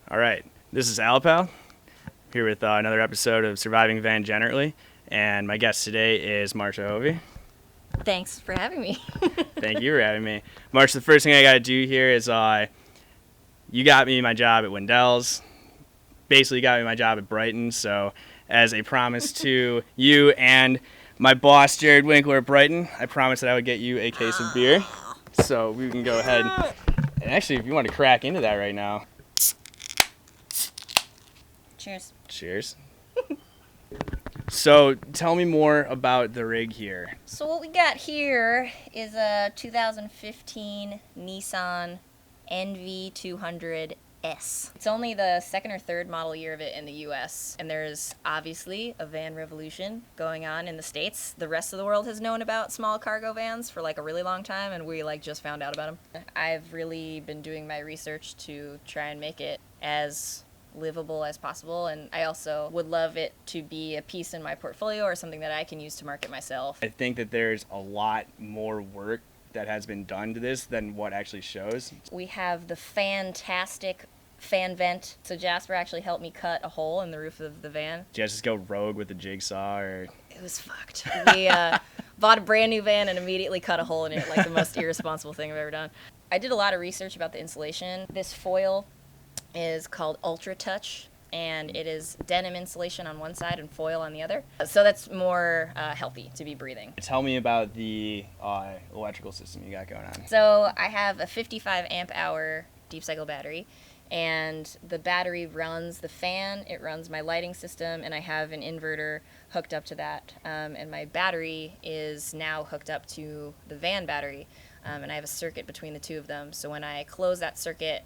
All right, this is Alpal, here with another episode of Surviving Vangenerately, and my guest today is Marsha Hovey. Thanks for having me. Thank you for having me. Marsha, the first thing I got to do here is you got me my job at Windell's, basically got me my job at Brighton, so as a promise to you and my boss, Jared Winkler at Brighton, I promised that I would get you a case of beer, so we can go ahead, and actually, if you want to crack into that right now. Cheers. Cheers. So, tell me more about the rig here. So what we got here is a 2015 Nissan NV200S. It's only the second or third model year of it in the US, and there's obviously a van revolution going on in the States. The rest of the world has known about small cargo vans for like a really long time, and we just found out about them. I've really been doing my research to try and make it as livable as possible, and I also would love it to be a piece in my portfolio or something that I can use to market myself. I think that there's a lot more work that has been done to this than what actually shows. We have the fantastic fan vent. So Jasper actually helped me cut a hole in the roof of the van. Did you just go rogue with the jigsaw, or? It was fucked. We bought a brand new van and immediately cut a hole in it, like the most irresponsible thing I've ever done. I did a lot of research about the insulation. This foil is called Ultra Touch, and it is denim insulation on one side and foil on the other. So that's more healthy to be breathing. Tell me about the electrical system you got going on. So I have a 55 amp hour deep cycle battery, and the battery runs the fan, it runs my lighting system, and I have an inverter hooked up to that. And my battery is now hooked up to the van battery, and I have a circuit between the two of them. So when I close that circuit,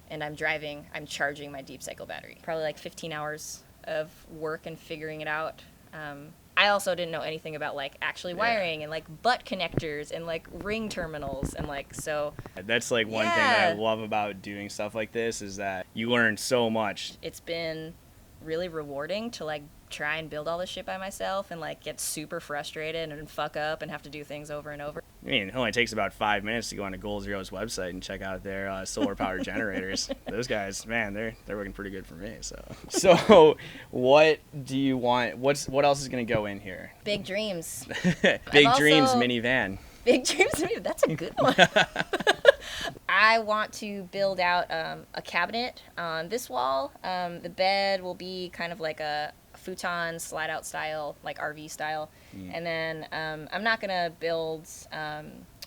and I'm driving, I'm charging my deep cycle battery. Probably like 15 hours of work and figuring it out. I also didn't know anything about like actually wiring and like butt connectors and like ring terminals and like so. That's like one thing that I love about doing stuff like this is that you learn so much. It's been really rewarding to like try and build all this shit by myself and like get super frustrated and fuck up and have to do things over and over. I mean, it only takes about 5 minutes to go on to Goal Zero's website and check out their solar powered generators. Those guys, man, they're working pretty good for me. So what do you want? What else is going to go in here? Big dreams. Big dreams minivan. Big dreams minivan. That's a good one. I want to build out a cabinet on this wall. The bed will be kind of like a futon slide out style, like RV style. And then I'm not gonna build a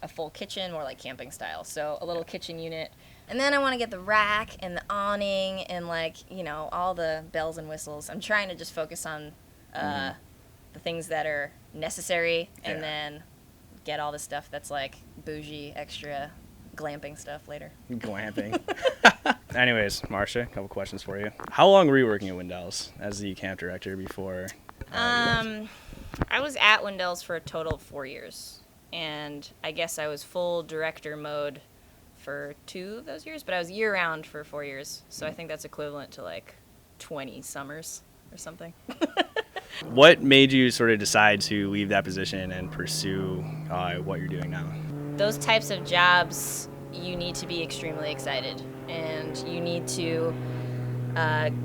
full kitchen, more like camping style. So a little kitchen unit. And then I want to get the rack and the awning and like, you know, all the bells and whistles. I'm trying to just focus on the things that are necessary and then get all the stuff that's like bougie, extra glamping stuff later. Glamping. Anyways, Marsha, a couple questions for you. How long were you working at Windell's as the camp director before? I was at Windell's for a total of 4 years, and I guess I was full director mode for 2 of those years, but I was year-round for 4 years, so I think that's equivalent to like 20 summers or something. What made you sort of decide to leave that position and pursue what you're doing now? Those types of jobs, you need to be extremely excited, and you need to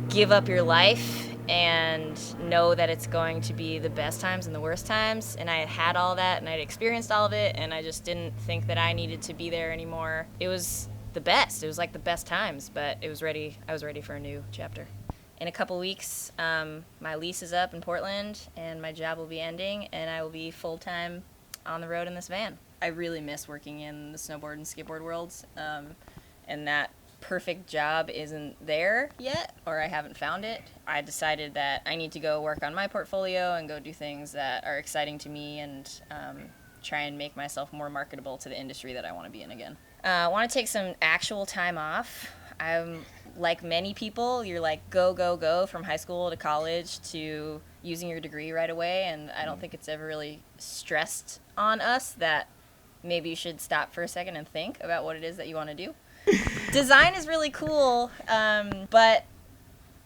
give up your life and know that it's going to be the best times and the worst times. And I had all that, and I'd experienced all of it, and I just didn't think that I needed to be there anymore. It was the best. It was like the best times, but I was ready for a new chapter. In a couple weeks, my lease is up in Portland, and my job will be ending, and I will be full-time on the road in this van. I really miss working in the snowboard and skateboard worlds, and that perfect job isn't there yet, or I haven't found it. I decided that I need to go work on my portfolio and go do things that are exciting to me and try and make myself more marketable to the industry that I want to be in again. I want to take some actual time off. I'm like many people, you're like go from high school to college to using your degree right away, and I don't think it's ever really stressed on us that maybe you should stop for a second and think about what it is that you want to do. Design is really cool, but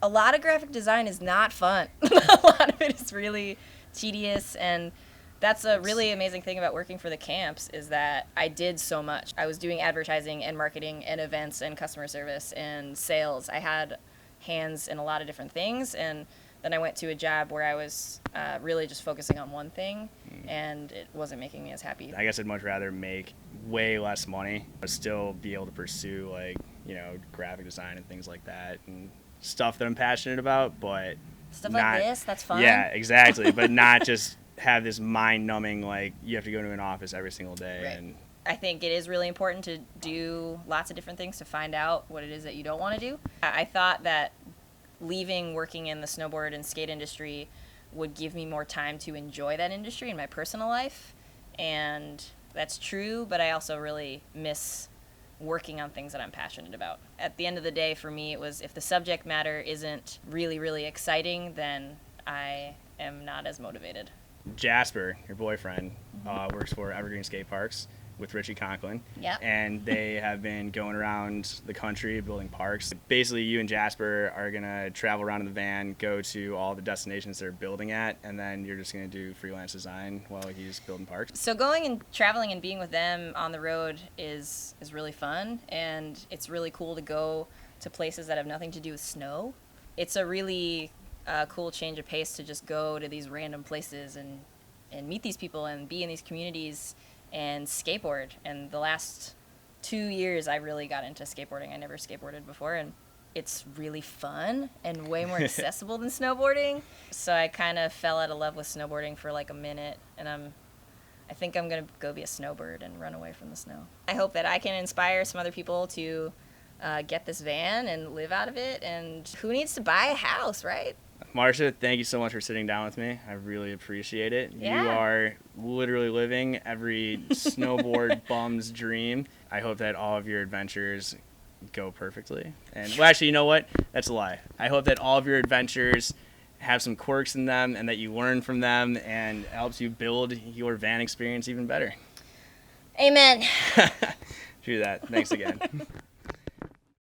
a lot of graphic design is not fun. A lot of it is really tedious, and That's a really amazing thing about working for the camps is that I did so much. I was doing advertising and marketing and events and customer service and sales. I had hands in a lot of different things, and then I went to a job where I was really just focusing on one thing, and it wasn't making me as happy. I guess I'd much rather make way less money, but still be able to pursue, like, you know, graphic design and things like that, and stuff that I'm passionate about, but Stuff not, like this, that's fun. Yeah, exactly, but not just have this mind-numbing, like, you have to go to an office every single day. Right. And I think it is really important to do lots of different things to find out what it is that you don't want to do. I thought that leaving working in the snowboard and skate industry would give me more time to enjoy that industry in my personal life, and that's true, but I also really miss working on things that I'm passionate about. At the end of the day, for me, it was if the subject matter isn't really, really exciting, then I am not as motivated. Jasper, your boyfriend, works for Evergreen Skateparks with Richie Conklin. Yep. And they have been going around the country building parks. Basically, you and Jasper are going to travel around in the van, go to all the destinations they're building at, and then you're just going to do freelance design while he's building parks. So going and traveling and being with them on the road is really fun, and it's really cool to go to places that have nothing to do with snow. It's a really cool change of pace to just go to these random places and meet these people and be in these communities and skateboard. And the last 2 years I really got into skateboarding. I never skateboarded before, and it's really fun and way more accessible than snowboarding. So I kind of fell out of love with snowboarding for like a minute, and I think I'm going to go be a snowbird and run away from the snow. I hope that I can inspire some other people to get this van and live out of it. And who needs to buy a house, right? Marsha, thank you so much for sitting down with me. I really appreciate it. Yeah. You are literally living every snowboard bum's dream. I hope that all of your adventures go perfectly. And well, actually, you know what? That's a lie. I hope that all of your adventures have some quirks in them and that you learn from them and it helps you build your van experience even better. Amen. True that. Thanks again.